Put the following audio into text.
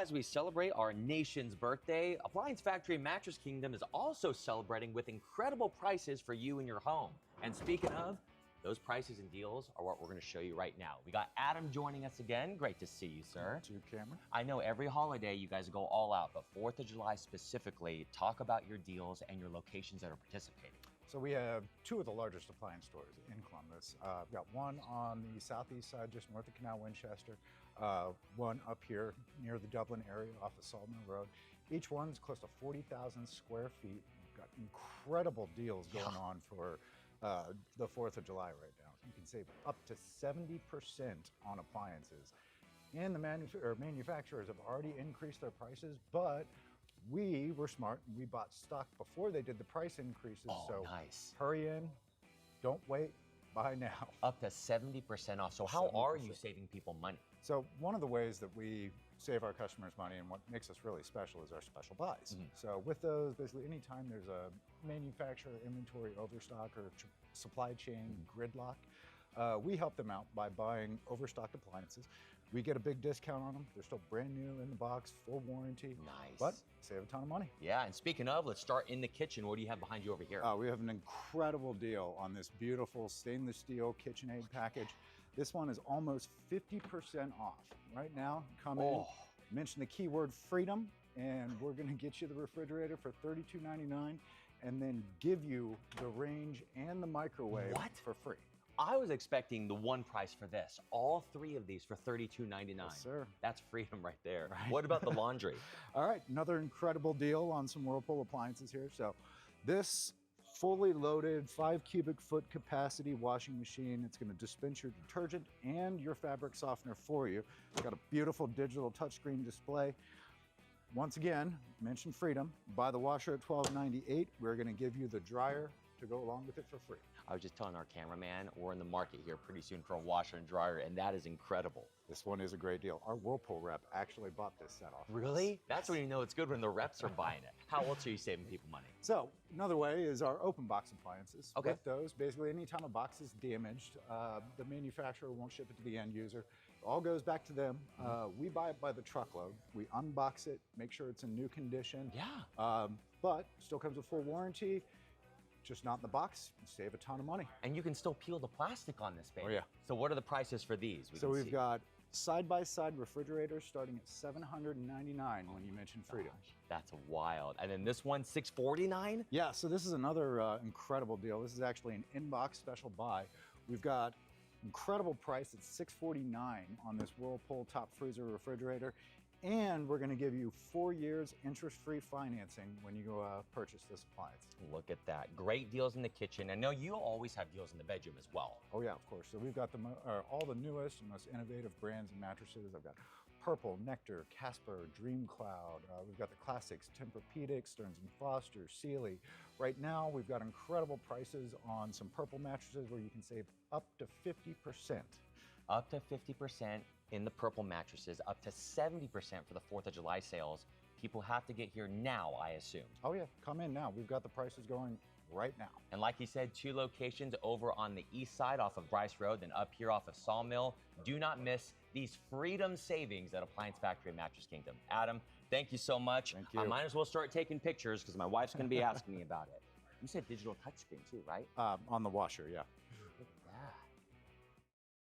as we celebrate our nation's birthday, Appliance Factory Mattress Kingdom is also celebrating with incredible prices for you and your home. And speaking of, those prices and deals are what we're going to show you right now. We got Adam joining us again. Great to see you, sir. You too, Cameron. I know every holiday you guys go all out, but 4th of July specifically, talk about your deals and your locations that are participating. So we have two of the largest appliance stores in Columbus. We've got one on the southeast side, just north of Canal Winchester, one up here near the Dublin area off of Sawmill Road. Each one's close to 40,000 square feet. We've got incredible deals going on for the 4th of July right now. You can save up to 70% on appliances. And the manufacturers have already increased their prices, but we were smart and we bought stock before they did the price increases. Oh, so nice. Hurry in, don't wait, buy now. Up to 70% off. So how 70%. Are you saving people money? So one of the ways that we save our customers money and what makes us really special is our special buys. So with those, basically anytime there's a manufacturer inventory overstock or supply chain gridlock, we help them out by buying overstocked appliances. We get a big discount on them. They're still brand new in the box, full warranty. Nice. But save a ton of money. Yeah, and speaking of, let's start in the kitchen. What do you have behind you over here? We have an incredible deal on this beautiful stainless steel KitchenAid package. This one is almost 50% off. Right now, come in, mention the keyword freedom, and we're gonna get you the refrigerator for $32.99 and then give you the range and the microwave for free. I was expecting the one price for this. All three of these for $32.99. Yes, sir. That's freedom right there. Right. What about the laundry? All right, another incredible deal on some Whirlpool appliances here. So this fully loaded 5 cubic foot capacity washing machine. It's going to dispense your detergent and your fabric softener for you. It's got a beautiful digital touchscreen display. Once again, mention freedom. Buy the washer at $12.98. We're going to give you the dryer to go along with it for free. I was just telling our cameraman, we're in the market here pretty soon for a washer and dryer, and that is incredible. This one is a great deal. Our Whirlpool rep actually bought this set off. Really? That's when you know it's good, when the reps are buying it. How else are you saving people money? So another way is our open box appliances. Okay. With those, basically anytime a box is damaged, the manufacturer won't ship it to the end user. It all goes back to them. We buy it by the truckload. We unbox it, make sure it's in new condition. Yeah. But still comes with full warranty. Just not in the box, you save a ton of money. And you can still peel the plastic on this baby. Oh yeah. So what are the prices for these? We've got side-by-side refrigerators starting at $799 when you mention freedom. That's wild. And then this one, $649? Yeah, so this is another incredible deal. This is actually an in-box special buy. We've got incredible price at $649 on this Whirlpool top freezer refrigerator. And we're going to give you 4 years interest-free financing when you go purchase this appliance. Look at that. Great deals in the kitchen. I know you always have deals in the bedroom as well. Oh yeah, of course. So we've got all the newest and most innovative brands and mattresses. I've got Purple, Nectar, Casper, Dream Cloud. We've got the classics, Tempur-Pedic, Stearns & Foster, Sealy. Right now, we've got incredible prices on some Purple mattresses where you can save up to 50%. Up to 50% in the Purple mattresses, up to 70% for the 4th of July sales. People have to get here now, I assume. Oh yeah, come in now. We've got the prices going right now. And like he said, 2 locations over on the east side off of Bryce Road, then up here off of Sawmill. Do not miss these freedom savings at Appliance Factory Mattress Kingdom. Adam, thank you so much. Thank you. I might as well start taking pictures because my wife's gonna be asking me about it. You said digital touchscreen too, right? On the washer, yeah.